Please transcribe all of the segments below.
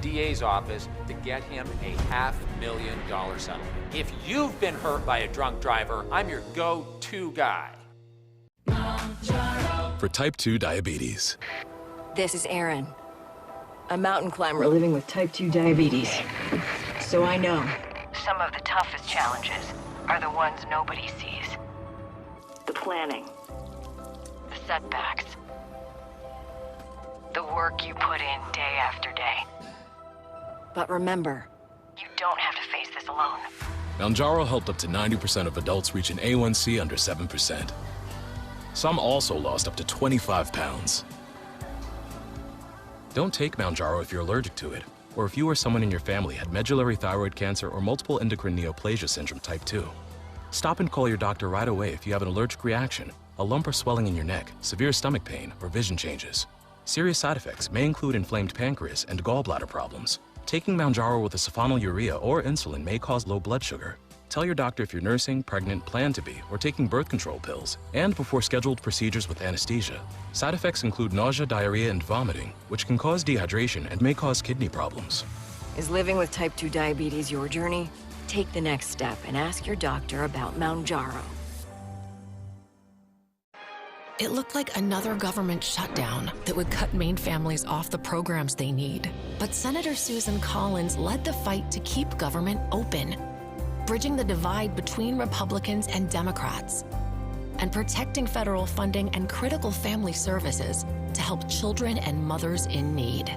DA's office to get him a $500,000 settlement. If you've been hurt by a drunk driver, I'm your go-to guy. For type 2 diabetes. This is Erin, a mountain climber living with type 2 diabetes. So I know some of the toughest challenges are the ones nobody sees. The planning, the setbacks, the work you put in day after day. But remember, you don't have to face this alone. Mounjaro helped up to 90% of adults reach an A1C under 7%. Some also lost up to 25 pounds. Don't take Mounjaro if you're allergic to it, or if you or someone in your family had medullary thyroid cancer or multiple endocrine neoplasia syndrome type 2. Stop and call your doctor right away if you have an allergic reaction, a lump or swelling in your neck, severe stomach pain, or vision changes. Serious side effects may include inflamed pancreas and gallbladder problems. Taking Mounjaro with a sulfonylurea or insulin may cause low blood sugar. Tell your doctor if you're nursing, pregnant, plan to be, or taking birth control pills, and before scheduled procedures with anesthesia. Side effects include nausea, diarrhea, and vomiting, which can cause dehydration and may cause kidney problems. Is living with type 2 diabetes your journey? Take the next step and ask your doctor about Mounjaro. It looked like another government shutdown that would cut Maine families off the programs they need. But Senator Susan Collins led the fight to keep government open, bridging the divide between Republicans and Democrats, and protecting federal funding and critical family services to help children and mothers in need.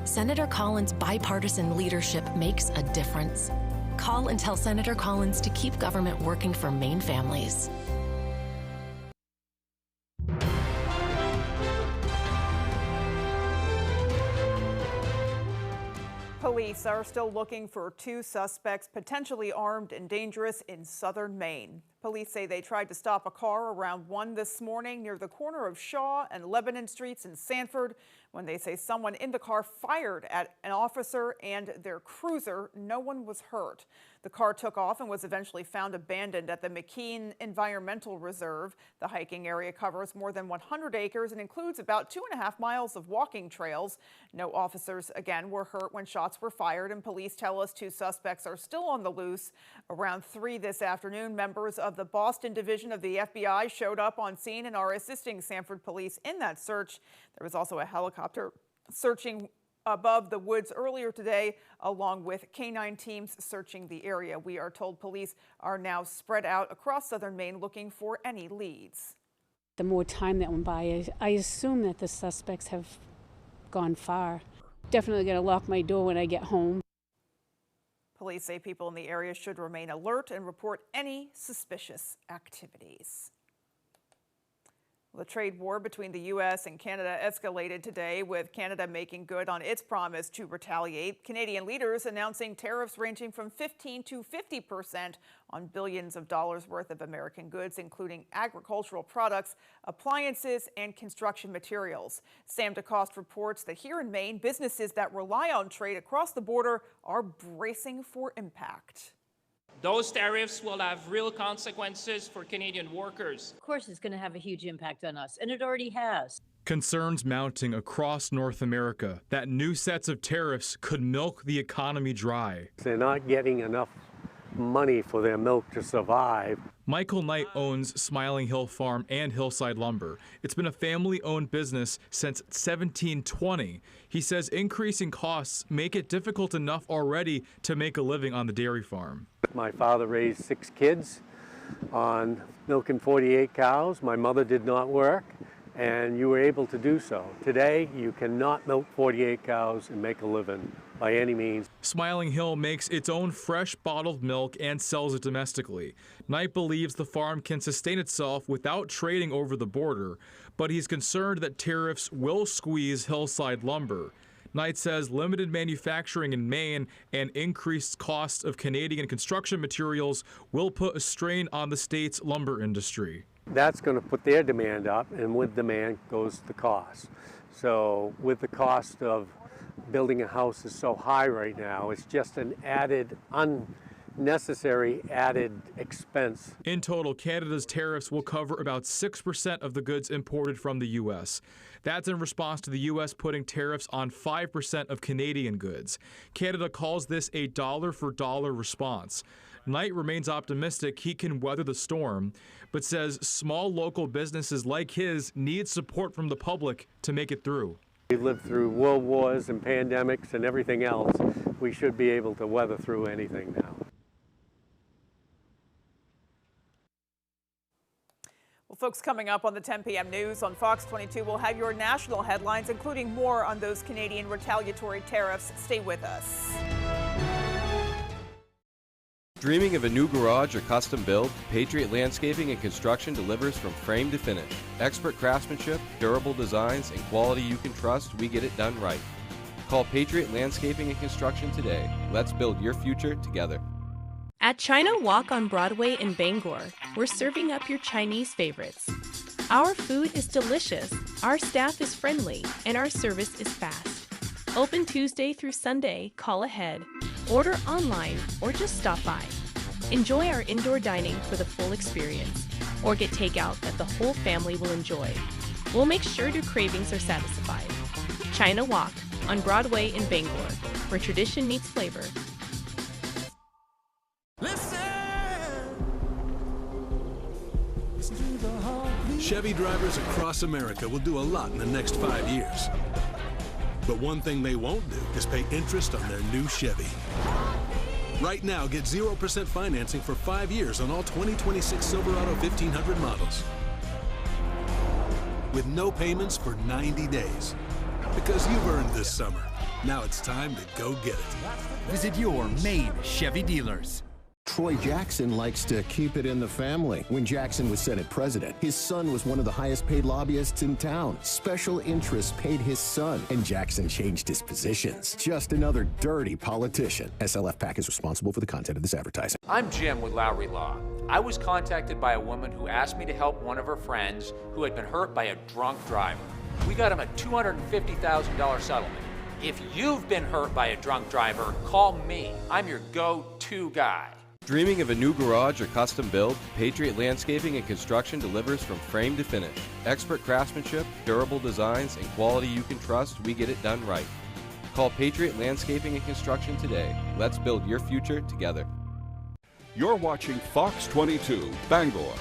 Senator Collins' bipartisan leadership makes a difference. Call and tell Senator Collins to keep government working for Maine families. Police are still looking for 2 suspects potentially armed and dangerous in southern Maine. Police say they tried to stop a car around 1 this morning near the corner of Shaw and Lebanon Streets in Sanford when they say someone in the car fired at an officer and their cruiser. No one was hurt. The car took off and was eventually found abandoned at the McKean Environmental Reserve. The hiking area covers more than 100 acres and includes about 2.5 miles of walking trails. No officers, again, were hurt when shots were fired, and police tell us 2 suspects are still on the loose. Around 3 this afternoon, members of the Boston Division of the FBI showed up on scene and are assisting Sanford police in that search. There was also a helicopter searching above the woods earlier today, along with canine teams searching the area. We are told police are now spread out across southern Maine looking for any leads. The more time that went by, I assume that the suspects have gone far. Definitely going to lock my door when I get home. Police say people in the area should remain alert and report any suspicious activities. The trade war between the U.S. and Canada escalated today, with Canada making good on its promise to retaliate. Canadian leaders announcing tariffs ranging from 15% to 50% on billions of dollars worth of American goods, including agricultural products, appliances, and construction materials. Sam DeCoste reports that here in Maine, businesses that rely on trade across the border are bracing for impact. Those tariffs will have real consequences for Canadian workers. Of course, it's going to have a huge impact on us, and it already has. Concerns mounting across North America that new sets of tariffs could milk the economy dry. They're not getting enough money for their milk to survive. Michael Knight owns Smiling Hill Farm and Hillside Lumber. It's been a family-owned business since 1720. He says increasing costs make it difficult enough already to make a living on the dairy farm. My father raised 6 kids on milking 48 cows. My mother did not work, and you were able to do so. Today, you cannot milk 48 cows and make a living by any means. Smiling Hill makes its own fresh bottled milk and sells it domestically. Knight believes the farm can sustain itself without trading over the border, but he's concerned that tariffs will squeeze Hillside Lumber. Knight says limited manufacturing in Maine and increased costs of Canadian construction materials will put a strain on the state's lumber industry. That's going to put their demand up, and with demand goes the cost. So with the cost of building a house is so high right now, it's just an added necessary added expense. In total, Canada's tariffs will cover about 6% of the goods imported from the U.S. That's in response to the U.S. putting tariffs on 5% of Canadian goods. Canada calls this a dollar-for-dollar response. Knight remains optimistic he can weather the storm, but says small local businesses like his need support from the public to make it through. We lived through world wars and pandemics and everything else. We should be able to weather through anything now. Well, folks, coming up on the 10 p.m. news on Fox 22, we'll have your national headlines, including more on those Canadian retaliatory tariffs. Stay with us. Dreaming of a new garage or custom build? Patriot Landscaping and Construction delivers from frame to finish. Expert craftsmanship, durable designs, and quality you can trust, we get it done right. Call Patriot Landscaping and Construction today. Let's build your future together. At China Walk on Broadway in Bangor, we're serving up your Chinese favorites. Our food is delicious, our staff is friendly, and our service is fast. Open Tuesday through Sunday, call ahead, order online, or just stop by. Enjoy our indoor dining for the full experience, or get takeout that the whole family will enjoy. We'll make sure your cravings are satisfied. China Walk on Broadway in Bangor, where tradition meets flavor. Chevy drivers across America will do a lot in the next 5 years. But one thing they won't do is pay interest on their new Chevy. Right now, get 0% financing for 5 years on all 2026 Silverado 1500 models. With no payments for 90 days. Because you've earned this summer. Now it's time to go get it. Visit your main Chevy dealers. Troy Jackson likes to keep it in the family. When Jackson was Senate president, his son was one of the highest paid lobbyists in town. Special interests paid his son, and Jackson changed his positions. Just another dirty politician. SLF PAC is responsible for the content of this advertising. I'm Jim with Lowry Law. I was contacted by a woman who asked me to help one of her friends who had been hurt by a drunk driver. We got him a $250,000 settlement. If you've been hurt by a drunk driver, call me. I'm your go-to guy. Dreaming of a new garage or custom build? Patriot Landscaping and Construction delivers from frame to finish. Expert craftsmanship, durable designs, and quality you can trust, we get it done right. Call Patriot Landscaping and Construction today. Let's build your future together. You're watching Fox 22, Bangor.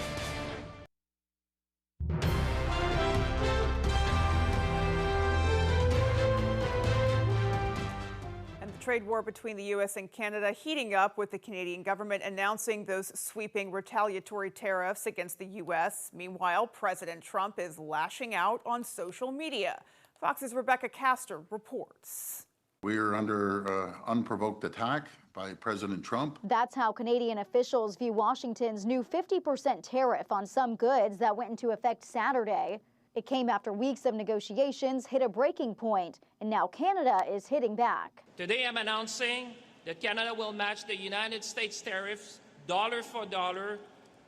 Trade war between the U.S. and Canada heating up, with the Canadian government announcing those sweeping retaliatory tariffs against the U.S. Meanwhile, President Trump is lashing out on social media. Fox's Rebecca Castor reports. We're under unprovoked attack by President Trump. That's how Canadian officials view Washington's new 50% tariff on some goods that went into effect Saturday. It came after weeks of negotiations hit a breaking point, and now Canada is hitting back. Today I'm announcing that Canada will match the United States tariffs dollar for dollar,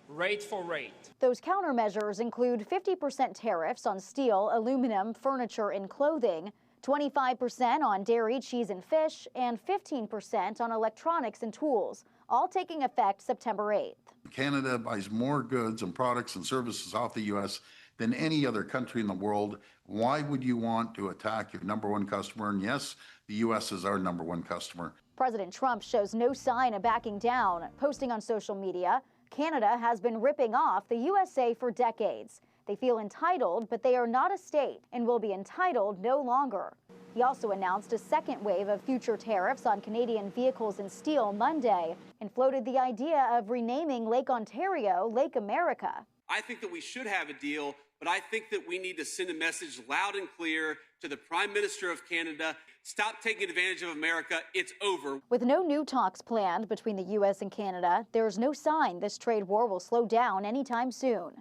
rate for rate. Those countermeasures include 50% tariffs on steel, aluminum, furniture, and clothing, 25% on dairy, cheese, and fish, and 15% on electronics and tools, all taking effect September 8th. Canada buys more goods and products and services off the U.S. than any other country in the world. Why would you want to attack your number one customer? And yes, the U.S. is our number one customer. President Trump shows no sign of backing down, posting on social media, Canada has been ripping off the USA for decades. They feel entitled, but they are not a state and will be entitled no longer. He also announced a second wave of future tariffs on Canadian vehicles and steel Monday and floated the idea of renaming Lake Ontario Lake America. I think that we should have a deal, but I think that we need to send a message loud and clear to the Prime Minister of Canada. Stop taking advantage of America. It's over. With no new talks planned between the U.S. and Canada, there's no sign this trade war will slow down anytime soon.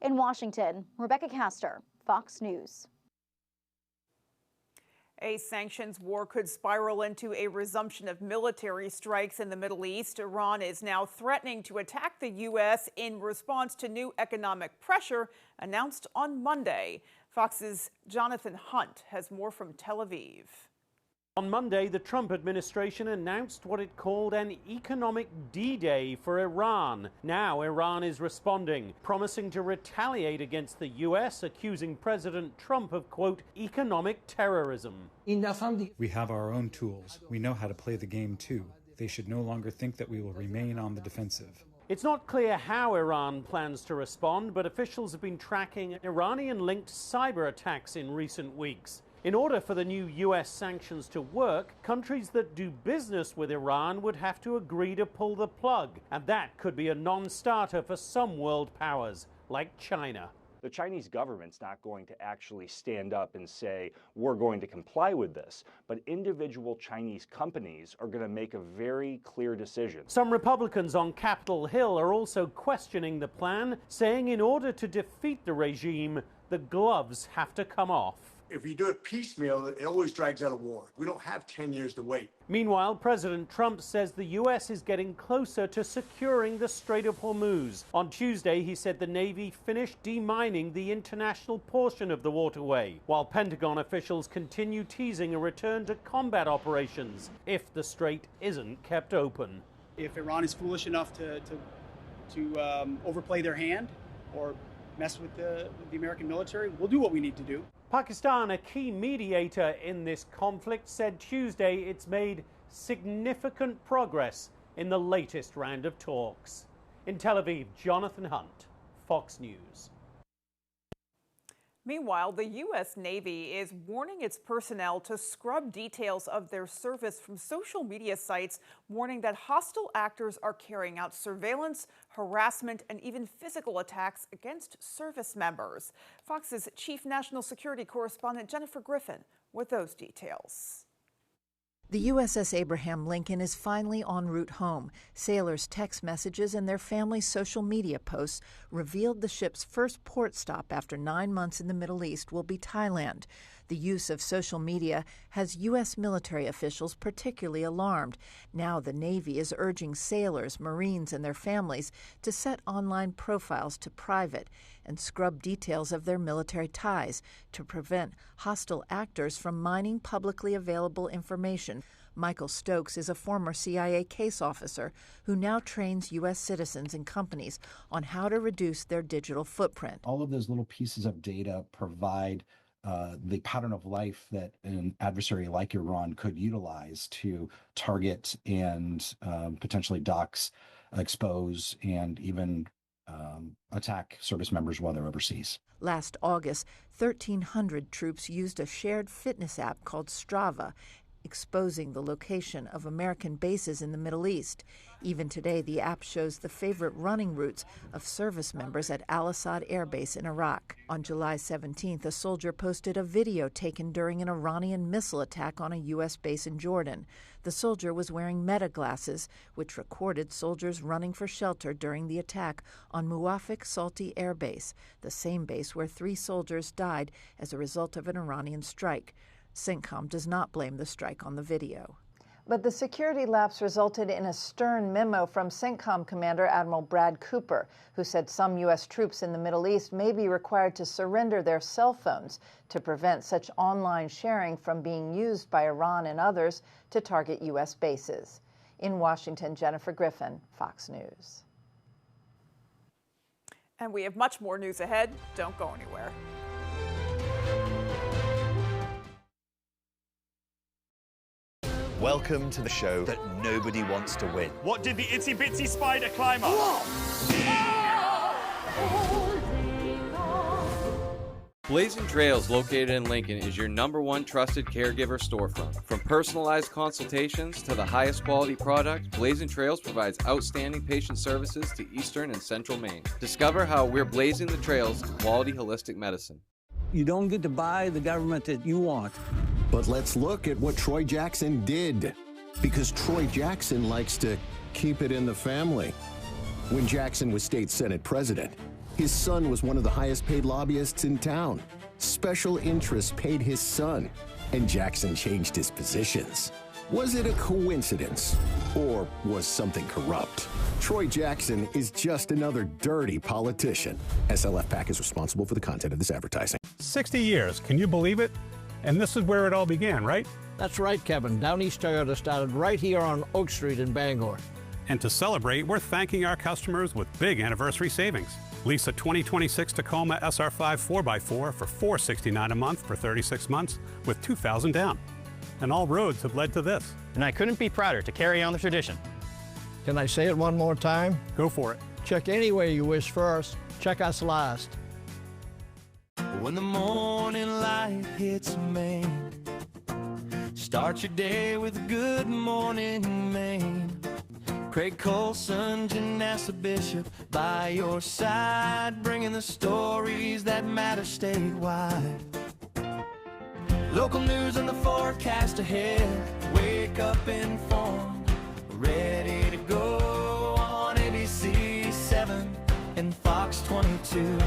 In Washington, Rebecca Castor, Fox News. A sanctions war could spiral into a resumption of military strikes in the Middle East. Iran is now threatening to attack the U.S. in response to new economic pressure announced on Monday. Fox's Jonathan Hunt has more from Tel Aviv. On Monday, the Trump administration announced what it called an economic D-Day for Iran. Now Iran is responding, promising to retaliate against the U.S., accusing President Trump of, quote, economic terrorism. We have our own tools. We know how to play the game too. They should no longer think that we will remain on the defensive. It's not clear how Iran plans to respond, but officials have been tracking Iranian-linked cyber attacks in recent weeks. In order for the new U.S. sanctions to work, countries that do business with Iran would have to agree to pull the plug, and that could be a non-starter for some world powers, like China. The Chinese government's not going to actually stand up and say, we're going to comply with this, but individual Chinese companies are going to make a very clear decision. Some Republicans on Capitol Hill are also questioning the plan, saying in order to defeat the regime, the gloves have to come off. If you do it piecemeal, it always drags out a war. We don't have 10 years to wait. Meanwhile, President Trump says the U.S. is getting closer to securing the Strait of Hormuz. On Tuesday, he said the Navy finished demining the international portion of the waterway, while Pentagon officials continue teasing a return to combat operations if the strait isn't kept open. If Iran is foolish enough to overplay their hand or mess with the American military, we'll do what we need to do. Pakistan, a key mediator in this conflict, said Tuesday it's made significant progress in the latest round of talks. In Tel Aviv, Jonathan Hunt, Fox News. Meanwhile, the U.S. Navy is warning its personnel to scrub details of their service from social media sites, warning that hostile actors are carrying out surveillance, harassment, and even physical attacks against service members. Fox's chief national security correspondent Jennifer Griffin with those details. The USS Abraham Lincoln is finally en route home. Sailors' text messages and their families' social media posts revealed the ship's first port stop after 9 months in the Middle East will be Thailand. The use of social media has U.S. military officials particularly alarmed. Now the Navy is urging sailors, Marines, and their families to set online profiles to private and scrub details of their military ties to prevent hostile actors from mining publicly available information. Michael Stokes is a former CIA case officer who now trains U.S. citizens and companies on how to reduce their digital footprint. All of those little pieces of data provide the pattern of life that an adversary like Iran could utilize to target and potentially dox, expose, and even attack service members while they're overseas. Last August, 1,300 troops used a shared fitness app called Strava, exposing the location of American bases in the Middle East. Even today, the app shows the favorite running routes of service members at Al-Assad Air Base in Iraq. On July 17th, a soldier posted a video taken during an Iranian missile attack on a U.S. base in Jordan. The soldier was wearing meta glasses, which recorded soldiers running for shelter during the attack on Muwafaq Salti Air Base, the same base where 3 soldiers died as a result of an Iranian strike. CENTCOM does not blame the strike on the video. But the security lapse resulted in a stern memo from CENTCOM Commander Admiral Brad Cooper, who said some U.S. troops in the Middle East may be required to surrender their cell phones to prevent such online sharing from being used by Iran and others to target U.S. bases. In Washington, Jennifer Griffin, Fox News. And we have much more news ahead. Don't go anywhere. Welcome to the show that nobody wants to win. What did the itsy bitsy spider climb up? Blazing Trails, located in Lincoln, is your #1 trusted caregiver storefront. From personalized consultations to the highest quality product, Blazing Trails provides outstanding patient services to Eastern and Central Maine. Discover how we're blazing the trails to quality holistic medicine. You don't get to buy the government that you want. But let's look at what Troy Jackson did, because Troy Jackson likes to keep it in the family. When Jackson was state Senate president, his son was one of the highest paid lobbyists in town. Special interests paid his son, and Jackson changed his positions. Was it a coincidence, or was something corrupt? Troy Jackson is just another dirty politician. SLF PAC is responsible for the content of this advertising. 60 years, can you believe it? And this is where it all began, right? That's right, Kevin. Down East Toyota started right here on Oak Street in Bangor. And to celebrate, we're thanking our customers with big anniversary savings. Lease a 2026 Tacoma SR5 4x4 for $469 a month for 36 months with $2,000 down. And all roads have led to this. And I couldn't be prouder to carry on the tradition. Can I say it one more time? Go for it. Check any way you wish first. Check us last. When the morning light hits Maine, start your day with a good morning, Maine. Craig Colson, Janessa Bishop, by your side, bringing the stories that matter statewide. Local news and the forecast ahead. Wake up informed, ready to go on ABC 7 and Fox 22.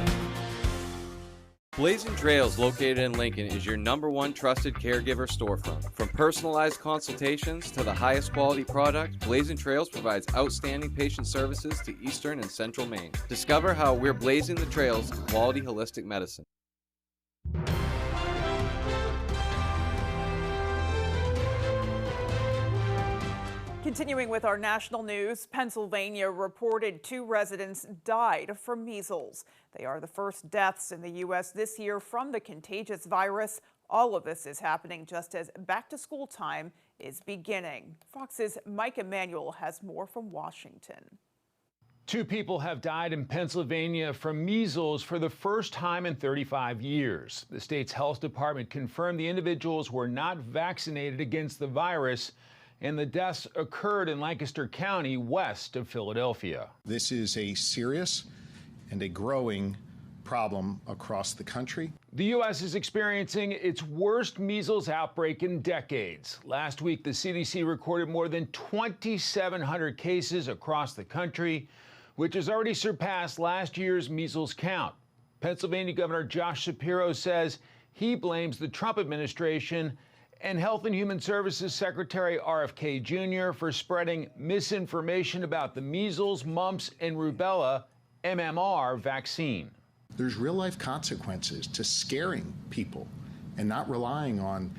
Blazing Trails, located in Lincoln, is your #1 trusted caregiver storefront. From personalized consultations to the highest quality product, Blazing Trails provides outstanding patient services to Eastern and Central Maine. Discover how we're blazing the trails to quality holistic medicine. Continuing with our national news, Pennsylvania reported 2 residents died from measles. They are the first deaths in the U.S. this year from the contagious virus. All of this is happening just as back-to-school time is beginning. Fox's Mike Emanuel has more from Washington. 2 people have died in Pennsylvania from measles for the first time in 35 years. The state's health department confirmed the individuals were not vaccinated against the virus, and the deaths occurred in Lancaster County, west of Philadelphia. This is a serious and a growing problem across the country. The U.S. is experiencing its worst measles outbreak in decades. Last week, the CDC recorded more than 2,700 cases across the country, which has already surpassed last year's measles count. Pennsylvania Governor Josh Shapiro says he blames the Trump administration and Health and Human Services Secretary RFK Jr. for spreading misinformation about the measles, mumps, and rubella MMR vaccine. There's real-life consequences to scaring people and not relying on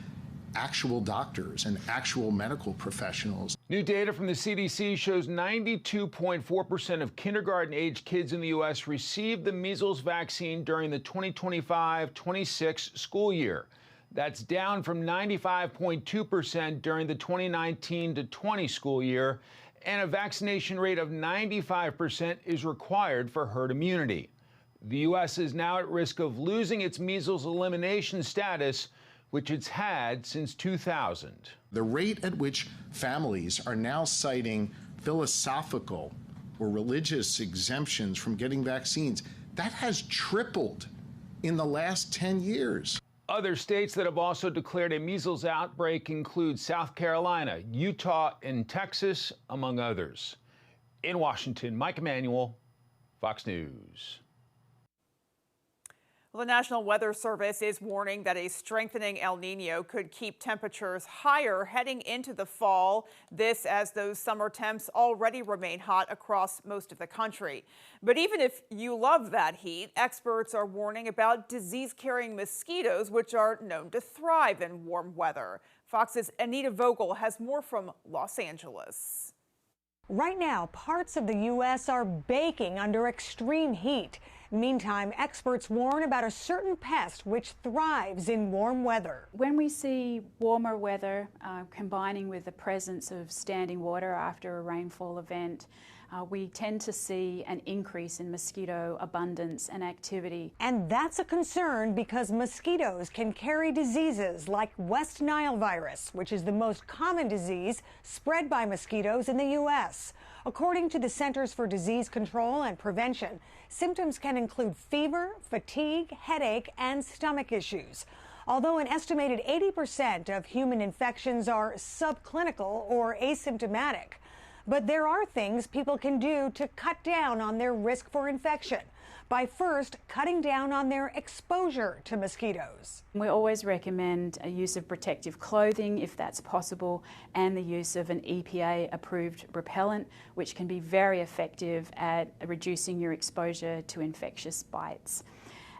actual doctors and actual medical professionals. New data from the CDC shows 92.4% of kindergarten-age kids in the U.S. received the measles vaccine during the 2025-26 school year. That's down from 95.2% during the 2019-20 school year, and a vaccination rate of 95% is required for herd immunity. The U.S. is now at risk of losing its measles elimination status, which it's had since 2000. The rate at which families are now citing philosophical or religious exemptions from getting vaccines, that has tripled in the last 10 years. Other states that have also declared a measles outbreak include South Carolina, Utah, and Texas, among others. In Washington, Mike Emanuel, Fox News. Well, the National Weather Service is warning that a strengthening El Nino could keep temperatures higher heading into the fall. This as those summer temps already remain hot across most of the country. But even if you love that heat, experts are warning about disease-carrying mosquitoes, which are known to thrive in warm weather. Fox's Anita Vogel has more from Los Angeles. Right now, parts of the U.S. are baking under extreme heat. Meantime, experts warn about a certain pest which thrives in warm weather. When we see warmer weather combining with the presence of standing water after a rainfall event, we tend to see an increase in mosquito abundance and activity. And that's a concern because mosquitoes can carry diseases like West Nile virus, which is the most common disease spread by mosquitoes in the U.S. According to the Centers for Disease Control and Prevention, symptoms can include fever, fatigue, headache, and stomach issues. Although an estimated 80% of human infections are subclinical or asymptomatic. But there are things people can do to cut down on their risk for infection by first cutting down on their exposure to mosquitoes. We always recommend a use of protective clothing if that's possible, and the use of an EPA-approved repellent, which can be very effective at reducing your exposure to infectious bites.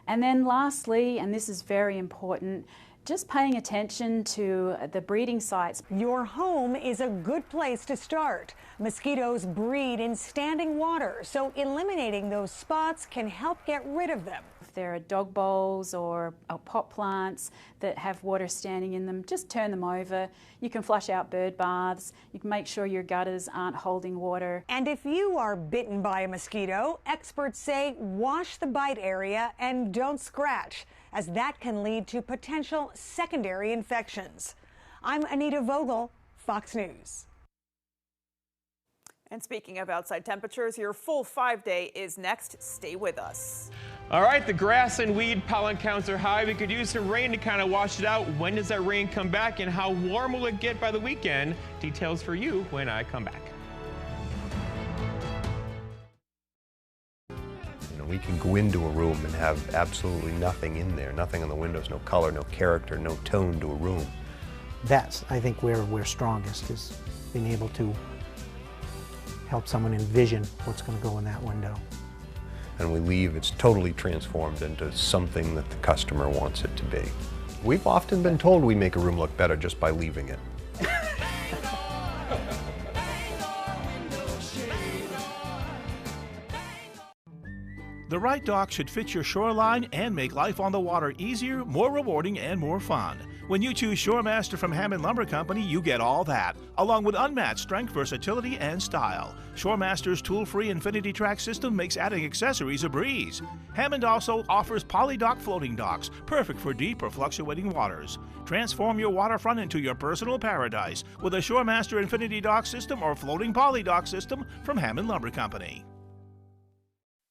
And then lastly, and this is very important, Just paying attention to the breeding sites. Your home is a good place to start. Mosquitoes breed in standing water, so eliminating those spots can help get rid of them. If there are dog bowls or pot plants that have water standing in them, just turn them over. You can flush out bird baths. You can make sure your gutters aren't holding water. And if you are bitten by a mosquito, experts say wash the bite area and don't scratch, as that can lead to potential secondary infections. I'm Anita Vogel, Fox News. And speaking of outside temperatures, your full 5-day is next. Stay with us. All right, the grass and weed pollen counts are high. We could use some rain to kind of wash it out. When does that rain come back, and how warm will it get by the weekend? Details for you when I come back. We can go into a room and have absolutely nothing in there, nothing on the windows, no color, no character, no tone to a room. That's, I think, where we're strongest, is being able to help someone envision what's going to go in that window. And we leave, it's totally transformed into something that the customer wants it to be. We've often been told we make a room look better just by leaving it. The right dock should fit your shoreline and make life on the water easier, more rewarding, and more fun. When you choose Shoremaster from Hammond Lumber Company, you get all that, along with unmatched strength, versatility, and style. Shoremaster's tool-free Infinity Track system makes adding accessories a breeze. Hammond also offers polydock floating docks, perfect for deep or fluctuating waters. Transform your waterfront into your personal paradise with a Shoremaster Infinity Dock system or floating polydock system from Hammond Lumber Company.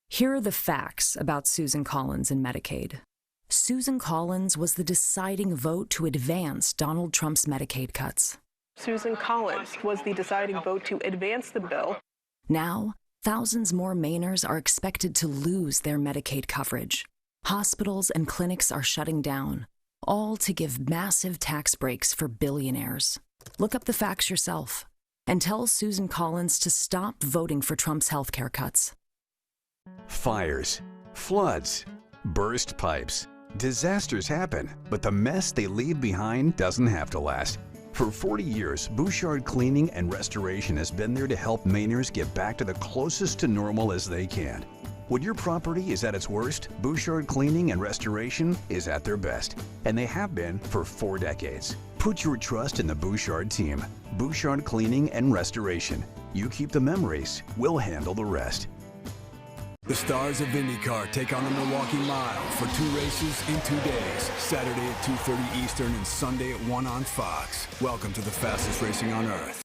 Here are the facts about Susan Collins and Medicaid. Susan Collins was the deciding vote to advance Donald Trump's Medicaid cuts. Susan Collins was the deciding vote to advance the bill. Now, thousands more Mainers are expected to lose their Medicaid coverage. Hospitals and clinics are shutting down, all to give massive tax breaks for billionaires. Look up the facts yourself and tell Susan Collins to stop voting for Trump's healthcare cuts. Fires, floods, burst pipes. Disasters happen, but the mess they leave behind doesn't have to last. For 40 years, Bouchard Cleaning and Restoration has been there to help Mainers get back to the closest to normal as they can. When your property is at its worst, Bouchard Cleaning and Restoration is at their best, and they have been for 4 decades. Put your trust in the Bouchard team. Bouchard Cleaning and Restoration. You keep the memories, we'll handle the rest. The stars of IndyCar take on the Milwaukee Mile for 2 races in 2 days. Saturday at 2:30 Eastern and Sunday at 1 on Fox. Welcome to the fastest racing on Earth.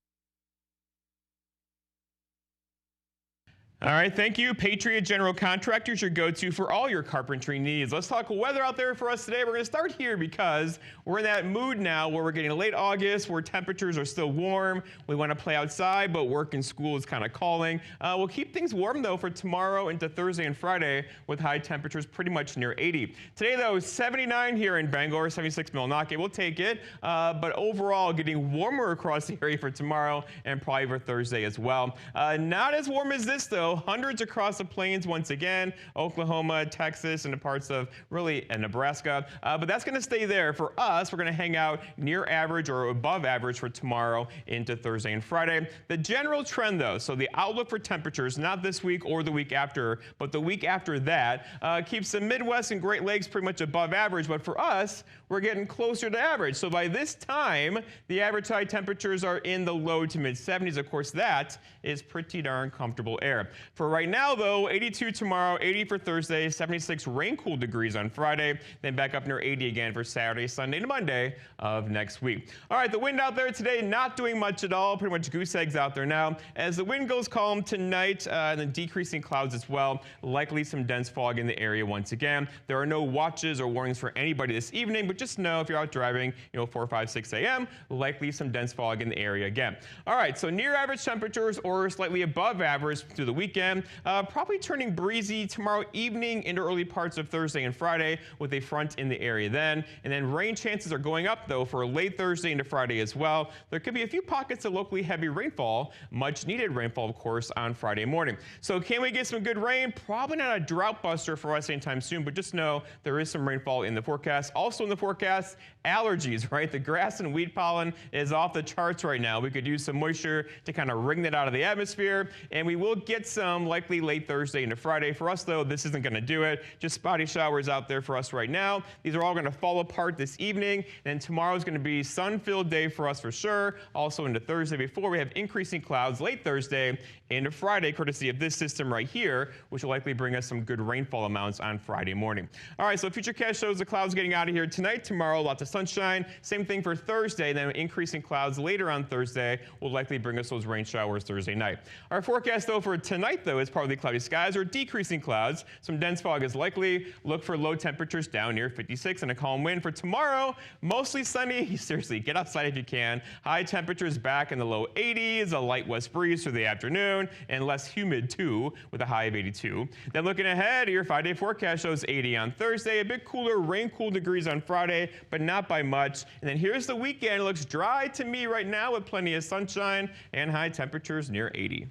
All right, thank you. Patriot General Contractors, your go-to for all your carpentry needs. Let's talk weather out there for us today. We're going to start here because we're in that mood now where we're getting late August, where temperatures are still warm. We want to play outside, but work and school is kind of calling. We'll keep things warm, though, for tomorrow into Thursday and Friday with high temperatures pretty much near 80. Today, though, 79 here in Bangor, 76 Milwaukee. We'll take it, but overall getting warmer across the area for tomorrow and probably for Thursday as well. Not as warm as this, though. Hundreds across the plains once again, Oklahoma, Texas, and the parts of really Nebraska. But that's going to stay there. For us, we're going to hang out near average or above average for tomorrow into Thursday and Friday. The general trend, though, so the outlook for temperatures, not this week or the week after, but the week after that, keeps the Midwest and Great Lakes pretty much above average. But for us, we're getting closer to average. So by this time, the average high temperatures are in the low to mid 70s. Of course, that is pretty darn comfortable air. For right now, though, 82 tomorrow, 80 for Thursday, 76 rain-cool degrees on Friday, then back up near 80 again for Saturday, Sunday, and Monday of next week. All right, the wind out there today, not doing much at all. Pretty much goose eggs out there now. As the wind goes calm tonight, and then decreasing clouds as well, likely some dense fog in the area once again. There are no watches or warnings for anybody this evening, but just know if you're out driving, 4, 5, 6 a.m., likely some dense fog in the area again. All right, so near average temperatures or slightly above average through the weekend. Probably turning breezy tomorrow evening into early parts of Thursday and Friday with a front in the area then. And then rain chances are going up, though, for late Thursday into Friday as well. There could be a few pockets of locally heavy rainfall, much needed rainfall, of course, on Friday morning. So can we get some good rain? Probably not a drought buster for us anytime soon, but just know there is some rainfall in the forecast. Also in the forecast, forecast, allergies, right? The grass and wheat pollen is off the charts right now. We could use some moisture to kind of wring that out of the atmosphere, and we will get some likely late Thursday into Friday. For us, though, this isn't going to do it. Just spotty showers out there for us right now. These are all going to fall apart this evening, and tomorrow is going to be sun-filled day for us for sure. Also into Thursday before we have increasing clouds late Thursday into Friday, courtesy of this system right here, which will likely bring us some good rainfall amounts on Friday morning. All right, so Futurecast shows the clouds getting out of here tonight. Tomorrow, lots of sunshine. Same thing for Thursday. Then increasing clouds later on Thursday will likely bring us those rain showers Thursday night. Our forecast, though, for tonight, though, is partly cloudy skies or decreasing clouds. Some dense fog is likely. Look for low temperatures down near 56 and a calm wind. For tomorrow, mostly sunny. Seriously, get outside if you can. High temperatures back in the low 80s, a light west breeze through the afternoon, and less humid, too, with a high of 82. Then looking ahead, your 5-day forecast shows 80 on Thursday, a bit cooler, rain-cool degrees on Friday, but not by much. And then here's the weekend. It looks dry to me right now with plenty of sunshine and high temperatures near 80.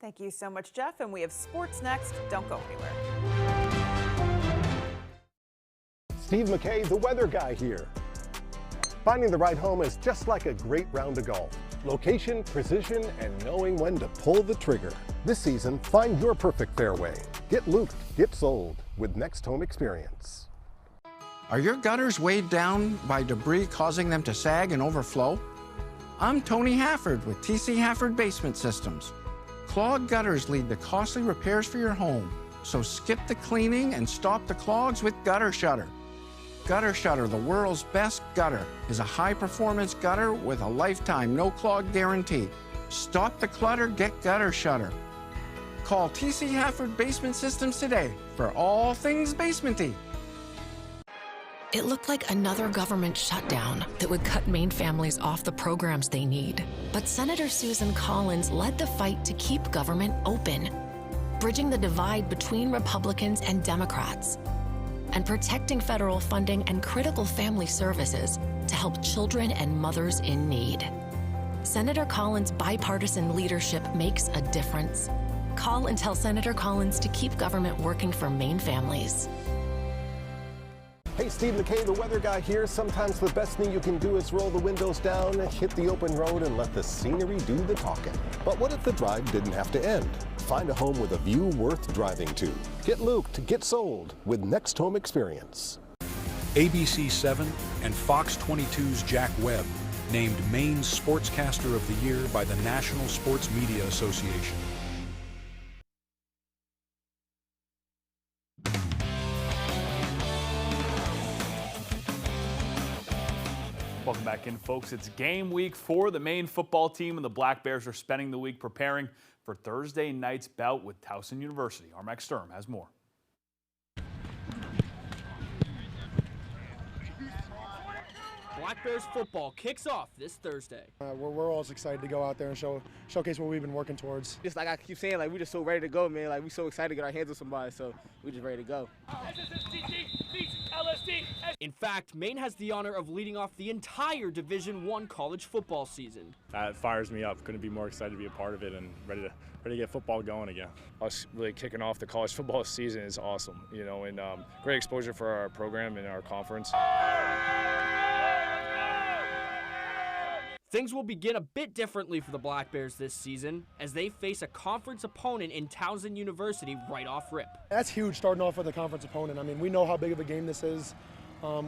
Thank you so much, Jeff. And we have sports next. Don't go anywhere. Steve McKay, the weather guy here. Finding the right home is just like a great round of golf. Location, precision, and knowing when to pull the trigger. This season, find your perfect fairway. Get looped, get sold with Next Home Experience. Are your gutters weighed down by debris causing them to sag and overflow? I'm Tony Hafford with TC Hafford Basement Systems. Clogged gutters lead to costly repairs for your home, so skip the cleaning and stop the clogs with Gutter Shutter. Gutter Shutter, the world's best gutter, is a high-performance gutter with a lifetime no-clog guarantee. Stop the clutter, get Gutter Shutter. Call TC Hafford Basement Systems today for all things basementy. It looked like another government shutdown that would cut Maine families off the programs they need. But Senator Susan Collins led the fight to keep government open, bridging the divide between Republicans and Democrats, and protecting federal funding and critical family services to help children and mothers in need. Senator Collins' bipartisan leadership makes a difference. Call and tell Senator Collins to keep government working for Maine families. Hey, Steve McKay, the weather guy here. Sometimes the best thing you can do is roll the windows down, hit the open road, and let the scenery do the talking. But what if the drive didn't have to end? Find a home with a view worth driving to. Get looped, get sold with Next Home Experience. ABC 7 and Fox 22's Jack Webb named Maine's Sportscaster of the Year by the National Sports Media Association. Welcome back in, folks. It's game week for the Maine football team, and the Black Bears are spending the week preparing for Thursday night's bout with Towson University. Our Max Sturm has more. Black Bears football kicks off this Thursday. We're all excited to go out there and showcase what we've been working towards. Just like I keep saying, like, we're just so ready to go, man. Like, we're so excited to get our hands on somebody, so we're just ready to go. In fact, Maine has the honor of leading off the entire Division I college football season. That fires me up. Couldn't be more excited to be a part of it and ready to get football going again. Us really kicking off the college football season is awesome, you know, and great exposure for our program and our conference. Things will begin a bit differently for the Black Bears this season as they face a conference opponent in Towson University right off rip. That's huge, starting off with a conference opponent. I mean, we know how big of a game this is.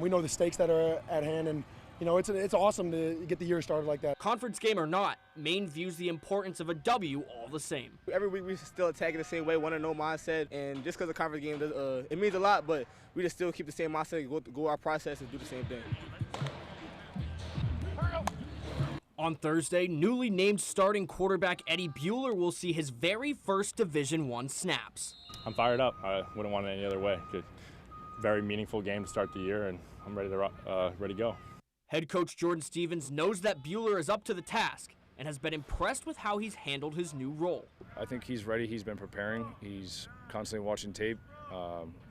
We know the stakes that are at hand, and you know, it's awesome to get the year started like that. Conference game or not, Maine views the importance of a W all the same. Every week we still attacking the same way, want to know mindset, and just because the conference game, it means a lot, but we just still keep the same mindset, go our process and do the same thing. On Thursday, newly named starting quarterback Eddie Bueller will see his very first Division I snaps. I'm fired up. I wouldn't want it any other way. Good, very meaningful game to start the year, and I'm ready to go. Head coach Jordan Stevens knows that Bueller is up to the task and has been impressed with how he's handled his new role. I think he's ready. He's been preparing. He's constantly watching tape,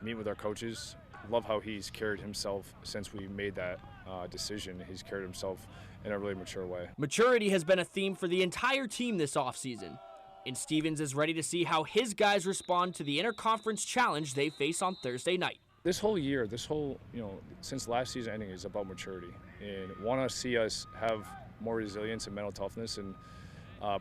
meet with our coaches. Love how he's carried himself since we made that decision. He's carried himself in a really mature way. Maturity has been a theme for the entire team this offseason, and Stevens is ready to see how his guys respond to the interconference challenge they face on Thursday night. This whole year, since last season ending is about maturity, and want to see us have more resilience and mental toughness and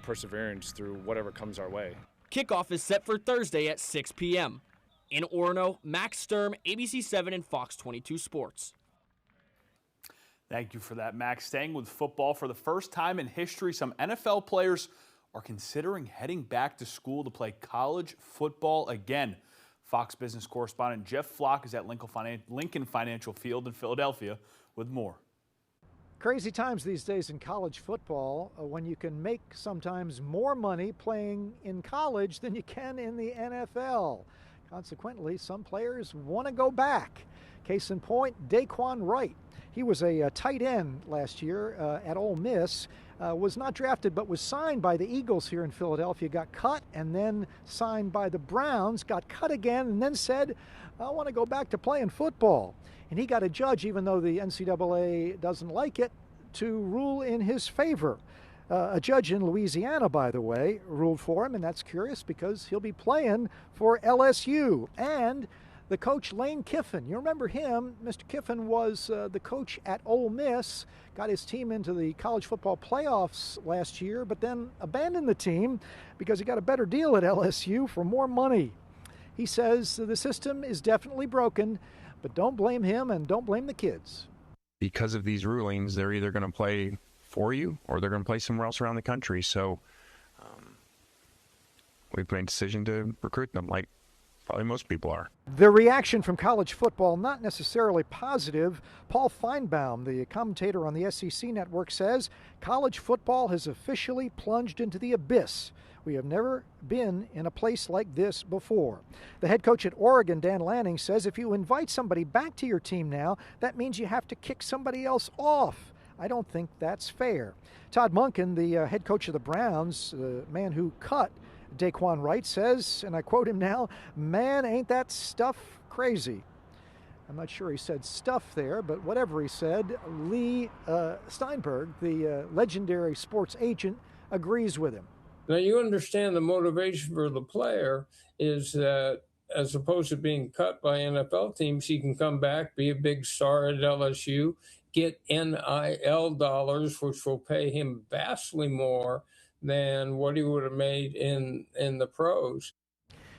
perseverance through whatever comes our way. Kickoff is set for Thursday at 6 p.m. In Orono, Max Sturm, ABC 7 and Fox 22 Sports. Thank you for that, Max. Staying with football, for the first time in history, some NFL players are considering heading back to school to play college football again. Fox Business correspondent Jeff Flock is at Lincoln Financial Field in Philadelphia with more. Crazy times these days in college football when you can make sometimes more money playing in college than you can in the NFL. Consequently, some players want to go back. Case in point, Daquan Wright. He was a tight end last year at Ole Miss, was not drafted but was signed by the Eagles here in Philadelphia, got cut and then signed by the Browns, got cut again and then said, I want to go back to playing football. And he got a judge, even though the NCAA doesn't like it, to rule in his favor. A judge in Louisiana, by the way, ruled for him, and that's curious because he'll be playing for LSU. And the coach, Lane Kiffin, you remember him. Mr. Kiffin was the coach at Ole Miss, got his team into the college football playoffs last year, but then abandoned the team because he got a better deal at LSU for more money. He says the system is definitely broken, but don't blame him and don't blame the kids. Because of these rulings, they're either going to play for you or they're going to play somewhere else around the country. So we've made a decision to recruit them like probably most people are. The reaction from college football, not necessarily positive. Paul Feinbaum, the commentator on the SEC network, says college football has officially plunged into the abyss. We have never been in a place like this before. The head coach at Oregon, Dan Lanning, says if you invite somebody back to your team now, that means you have to kick somebody else off. I don't think that's fair. Todd Monken, the head coach of the Browns, the man who cut Daquan Wright, says, and I quote him now, "Man, ain't that stuff crazy." I'm not sure he said stuff there, but whatever he said, Lee Steinberg, the legendary sports agent, agrees with him. Now, you understand the motivation for the player is that as opposed to being cut by NFL teams, he can come back, be a big star at LSU, get NIL dollars, which will pay him vastly more than what he would have made in the pros.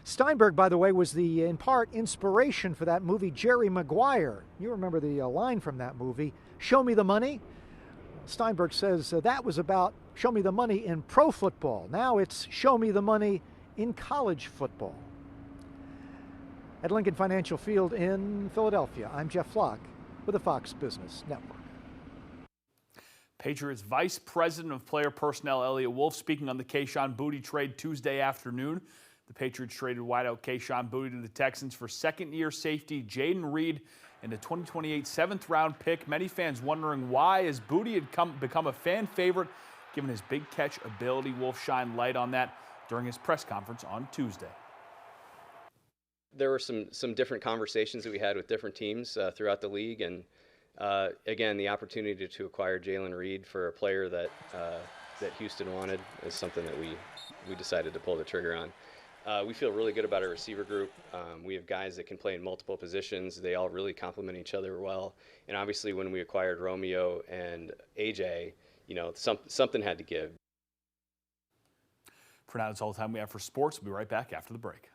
Steinberg, by the way, was the, in part, inspiration for that movie Jerry Maguire. You remember the line from that movie, "Show me the money." Steinberg says that was about show me the money in pro football. Now it's show me the money in college football. At Lincoln Financial Field in Philadelphia, I'm Jeff Flock with the Fox Business Network. Patriots Vice President of Player Personnel Elliott Wolf speaking on the Kayshon Boutte trade Tuesday afternoon. The Patriots traded wideout Kayshon Boutte to the Texans for second-year safety Jaden Reed and a 2028 seventh-round pick. Many fans wondering why, as Boutte had become a fan favorite given his big catch ability. Wolf shined light on that during his press conference on Tuesday. There were some different conversations that we had with different teams throughout the league, and again, the opportunity to acquire Jalen Reed for a player that Houston wanted is something that we decided to pull the trigger on. We feel really good about our receiver group. We have guys that can play in multiple positions. They all really complement each other well. And obviously, when we acquired Romeo and AJ, something had to give. For now, that's all the time we have for sports. We'll be right back after the break.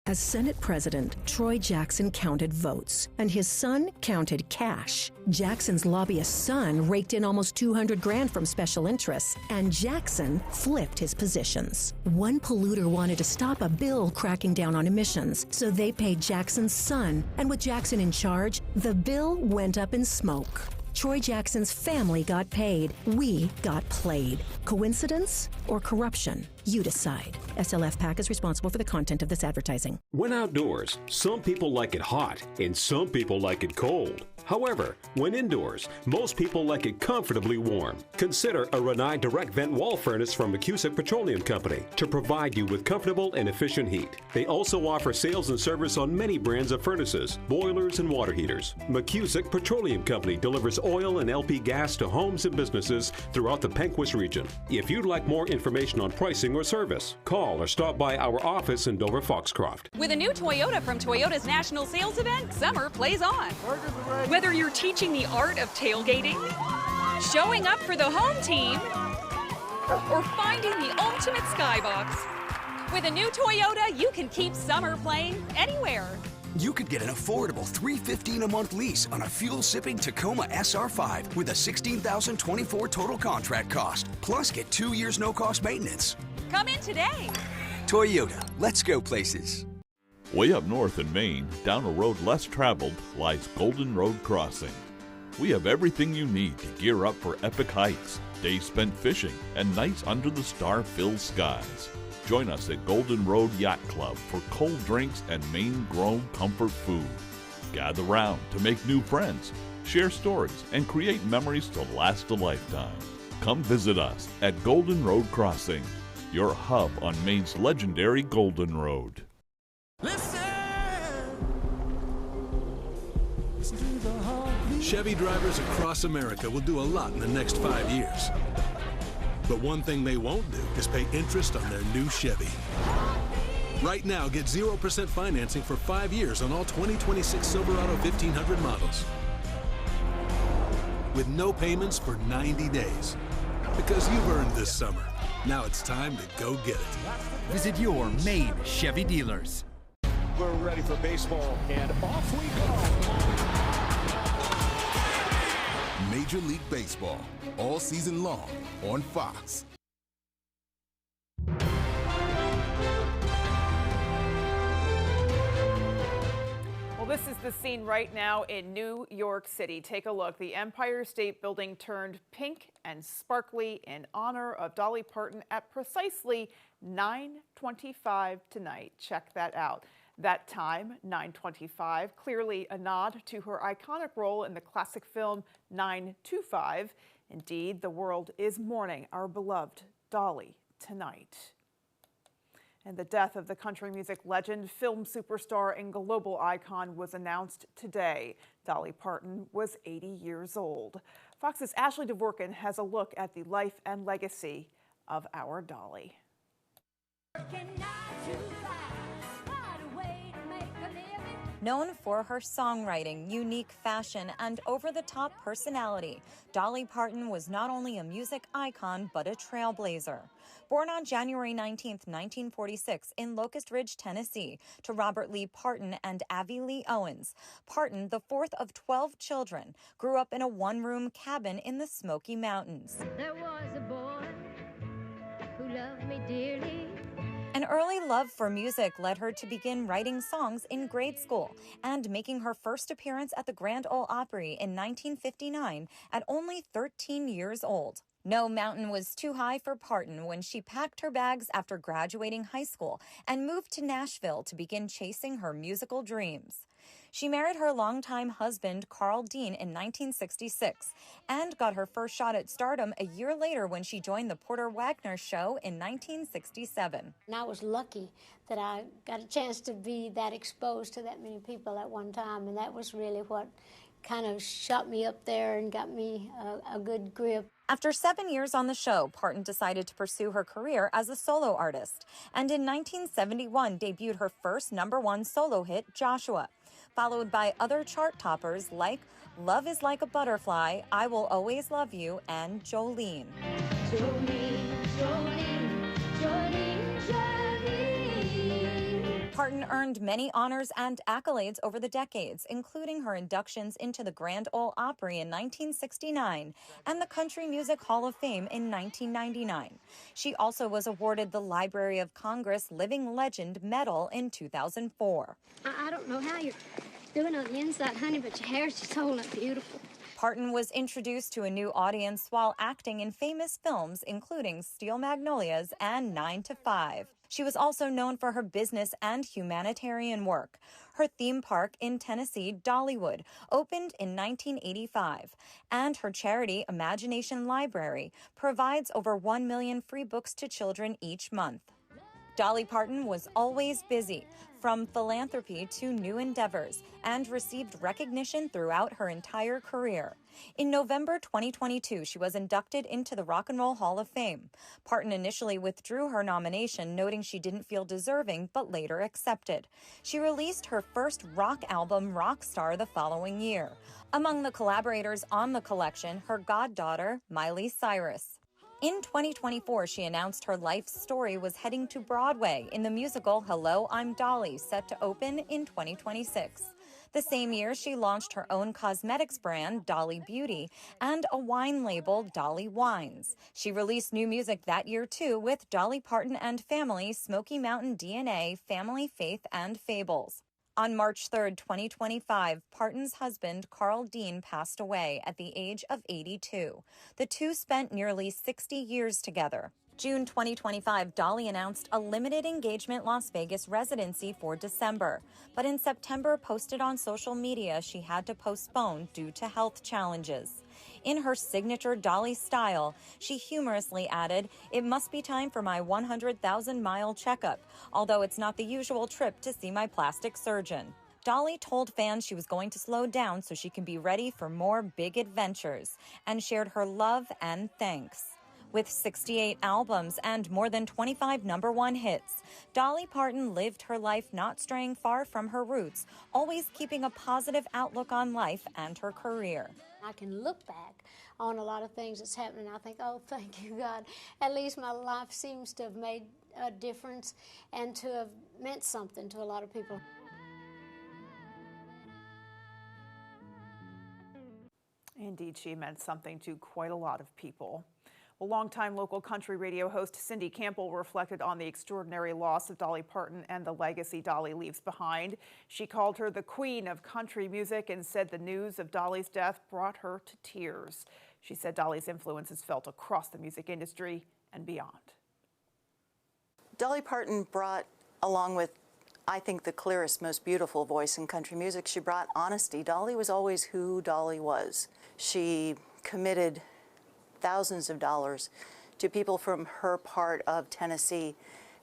As Senate President, Troy Jackson counted votes, and his son counted cash. Jackson's lobbyist son raked in almost $200,000 from special interests, and Jackson flipped his positions. One polluter wanted to stop a bill cracking down on emissions, so they paid Jackson's son, and with Jackson in charge, the bill went up in smoke. Troy Jackson's family got paid. We got played. Coincidence or corruption? You decide. SLF PAC is responsible for the content of this advertising. When outdoors, some people like it hot and some people like it cold. However, when indoors, most people like it comfortably warm. Consider a Rinnai direct vent wall furnace from McCusick Petroleum Company to provide you with comfortable and efficient heat. They also offer sales and service on many brands of furnaces, boilers, and water heaters. McCusick Petroleum Company delivers oil and LP gas to homes and businesses throughout the Pequot region. If you'd like more information on pricing or service. Call or stop by our office in Dover Foxcroft. With a new Toyota from Toyota's National Sales Event, summer plays on. Whether you're teaching the art of tailgating, showing up for the home team, or finding the ultimate skybox, with a new Toyota, you can keep summer playing anywhere. You could get an affordable $315 a month lease on a fuel-sipping Tacoma SR5 with a $16,024 total contract cost. Plus, get 2 years no-cost maintenance. Come in today. Toyota, let's go places. Way up north in Maine, down a road less traveled, lies Golden Road Crossing. We have everything you need to gear up for epic hikes, days spent fishing, and nights under the star-filled skies. Join us at Golden Road Yacht Club for cold drinks and Maine-grown comfort food. Gather round to make new friends, share stories, and create memories to last a lifetime. Come visit us at Golden Road Crossing, your hub on Maine's legendary Golden Road. Chevy drivers across America will do a lot in the next 5 years. But one thing they won't do is pay interest on their new Chevy. Right now, get 0% financing for 5 years on all 2026 Silverado 1500 models. With no payments for 90 days. Because you've earned this summer. Now it's time to go get it. Visit your Maine Chevy dealers. We're ready for baseball, and off we go. Major League Baseball, all season long on Fox. Well, this is the scene right now in New York City. Take a look. The Empire State Building turned pink and sparkly in honor of Dolly Parton at precisely 9:25 tonight. Check that out. That time, 9:25, clearly a nod to her iconic role in the classic film 925. Indeed, the world is mourning our beloved Dolly tonight. And the death of the country music legend, film superstar, and global icon was announced today. Dolly Parton was 80 years old. Fox's Ashley Dvorkin has a look at the life and legacy of our Dolly. Known for her songwriting, unique fashion, and over-the-top personality, Dolly Parton was not only a music icon, but a trailblazer. Born on January 19, 1946 in Locust Ridge, Tennessee, to Robert Lee Parton and Avi Lee Owens, Parton, the fourth of 12 children, grew up in a one-room cabin in the Smoky Mountains. There was a boy who loved me dearly. An early love for music led her to begin writing songs in grade school and making her first appearance at the Grand Ole Opry in 1959 at only 13 years old. No mountain was too high for Parton when she packed her bags after graduating high school and moved to Nashville to begin chasing her musical dreams. She married her longtime husband, Carl Dean, in 1966 and got her first shot at stardom a year later when she joined the Porter Wagner Show in 1967. And I was lucky that I got a chance to be that exposed to that many people at one time, and that was really what kind of shot me up there and got me a good grip. After 7 years on the show, Parton decided to pursue her career as a solo artist, and in 1971 debuted her first #1 solo hit, Joshua, followed by other chart toppers like Love is Like a Butterfly, I Will Always Love You, and Jolene. Jolene, Jolene, Jolene, Jolene. Parton earned many honors and accolades over the decades, including her inductions into the Grand Ole Opry in 1969 and the Country Music Hall of Fame in 1999. She also was awarded the Library of Congress Living Legend Medal in 2004. I don't know how you're doing on the inside, honey, but your hair's just holding up beautiful. Parton was introduced to a new audience while acting in famous films, including Steel Magnolias and 9 to 5. She was also known for her business and humanitarian work. Her theme park in Tennessee, Dollywood, opened in 1985, and her charity, Imagination Library, provides over 1 million free books to children each month. Dolly Parton was always busy, from philanthropy to new endeavors, and received recognition throughout her entire career. In November 2022, she was inducted into the Rock and Roll Hall of Fame. Parton initially withdrew her nomination, noting she didn't feel deserving, but later accepted. She released her first rock album, Rockstar, the following year. Among the collaborators on the collection, her goddaughter, Miley Cyrus. In 2024, she announced her life story was heading to Broadway in the musical Hello, I'm Dolly, set to open in 2026. The same year, she launched her own cosmetics brand, Dolly Beauty, and a wine label, Dolly Wines. She released new music that year, too, with Dolly Parton and Family, Smoky Mountain DNA, Family, Faith, and Fables. On March 3, 2025, Parton's husband, Carl Dean, passed away at the age of 82. The two spent nearly 60 years together. June 2025, Dolly announced a limited engagement Las Vegas residency for December, but in September posted on social media she had to postpone due to health challenges. In her signature Dolly style, she humorously added, "It must be time for my 100,000-mile checkup, although it's not the usual trip to see my plastic surgeon." Dolly told fans she was going to slow down so she can be ready for more big adventures, and shared her love and thanks. With 68 albums and more than 25 #1 hits, Dolly Parton lived her life not straying far from her roots, always keeping a positive outlook on life and her career. I can look back on a lot of things that's happening. I think, oh, thank you, God. At least my life seems to have made a difference and to have meant something to a lot of people. Indeed, she meant something to quite a lot of people. Well, longtime local country radio host Cindy Campbell reflected on the extraordinary loss of Dolly Parton and the legacy Dolly leaves behind. She called her the queen of country music and said the news of Dolly's death brought her to tears. She said Dolly's influence is felt across the music industry and beyond. Dolly Parton brought, along with, I think, the clearest, most beautiful voice in country music, she brought honesty. Dolly was always who Dolly was. She committed thousands of dollars to people from her part of Tennessee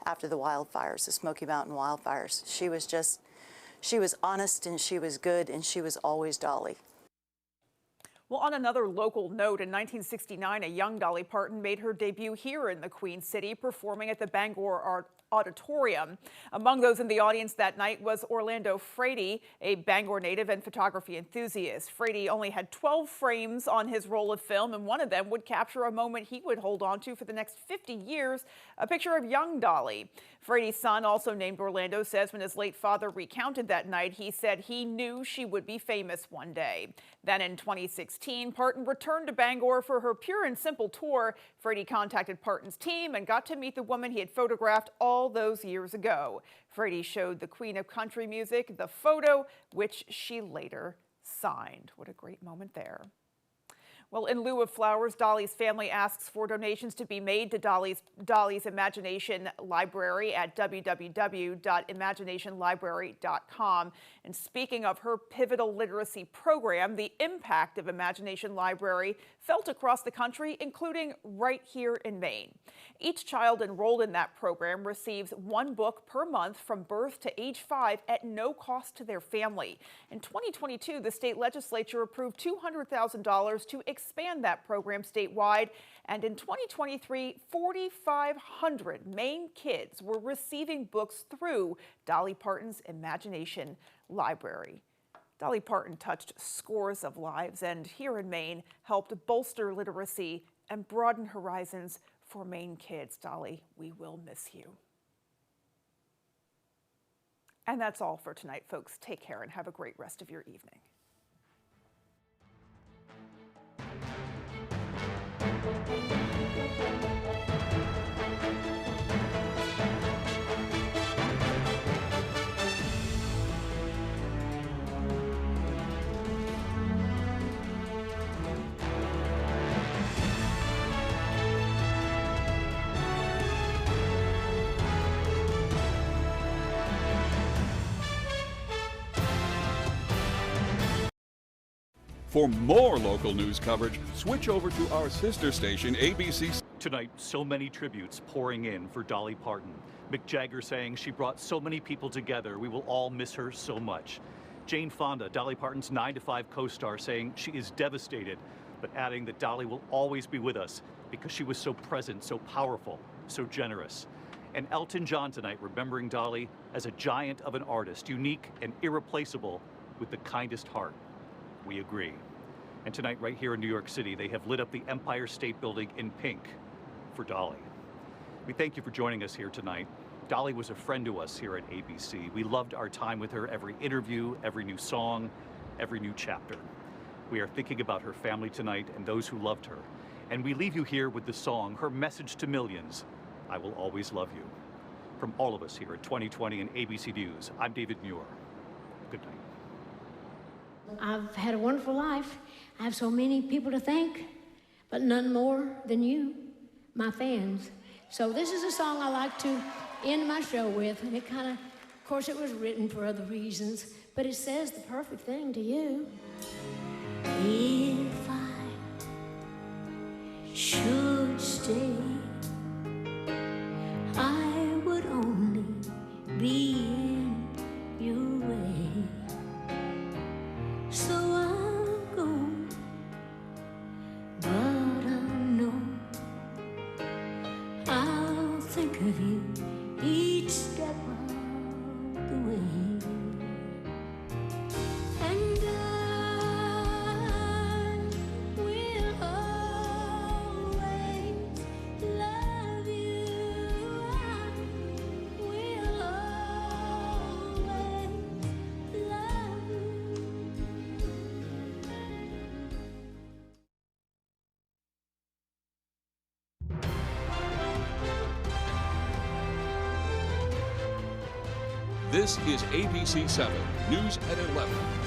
after the wildfires, the Smoky Mountain wildfires. She was honest and she was good and she was always Dolly. Well, on another local note, in 1969, a young Dolly Parton made her debut here in the Queen City, performing at the Bangor Auditorium. Among those in the audience that night was Orlando Frady, a Bangor native and photography enthusiast. Frady only had 12 frames on his roll of film, and one of them would capture a moment he would hold on to for the next 50 years, a picture of young Dolly. Frady's son, also named Orlando, says when his late father recounted that night, he said he knew she would be famous one day. Then in 2016, Parton returned to Bangor for her Pure and Simple tour. Frady contacted Parton's team and got to meet the woman he had photographed all those years ago. Frady showed the queen of country music the photo, which she later signed. What a great moment there. Well, in lieu of flowers, Dolly's family asks for donations to be made to Dolly's Imagination Library at www.imaginationlibrary.com. And speaking of her pivotal literacy program, the impact of Imagination Library felt across the country, including right here in Maine. Each child enrolled in that program receives one book per month from birth to age 5 at no cost to their family. In 2022, the state legislature approved $200,000 to expand that program statewide. And in 2023, 4,500 Maine kids were receiving books through Dolly Parton's Imagination Library. Dolly Parton touched scores of lives and here in Maine helped bolster literacy and broaden horizons for Maine kids. Dolly, we will miss you. And that's all for tonight, folks. Take care and have a great rest of your evening. For more local news coverage, switch over to our sister station, ABC. Tonight, so many tributes pouring in for Dolly Parton. Mick Jagger saying she brought so many people together. We will all miss her so much. Jane Fonda, Dolly Parton's 9 to 5 co-star, saying she is devastated, but adding that Dolly will always be with us because she was so present, so powerful, so generous. And Elton John tonight remembering Dolly as a giant of an artist, unique and irreplaceable with the kindest heart. We agree. And tonight right here in New York City, they have lit up the Empire State Building in pink for Dolly. We thank you for joining us here tonight. Dolly was a friend to us here at ABC. We loved our time with her, every interview, every new song, every new chapter. We are thinking about her family tonight and those who loved her. And we leave you here with the song, her message to millions, I Will Always Love You. From all of us here at 2020 and ABC News, I'm David Muir. Good night. I've had a wonderful life. I have so many people to thank, but none more than you, my fans. So this is a song I like to end my show with, and it kind of course it was written for other reasons, but it says the perfect thing to you. If I should stay, I would only be in your way. So I'll go, but I know I'll think of you each step of the way. And I will always love you. I will always love you. This is ABC 7 News at 11.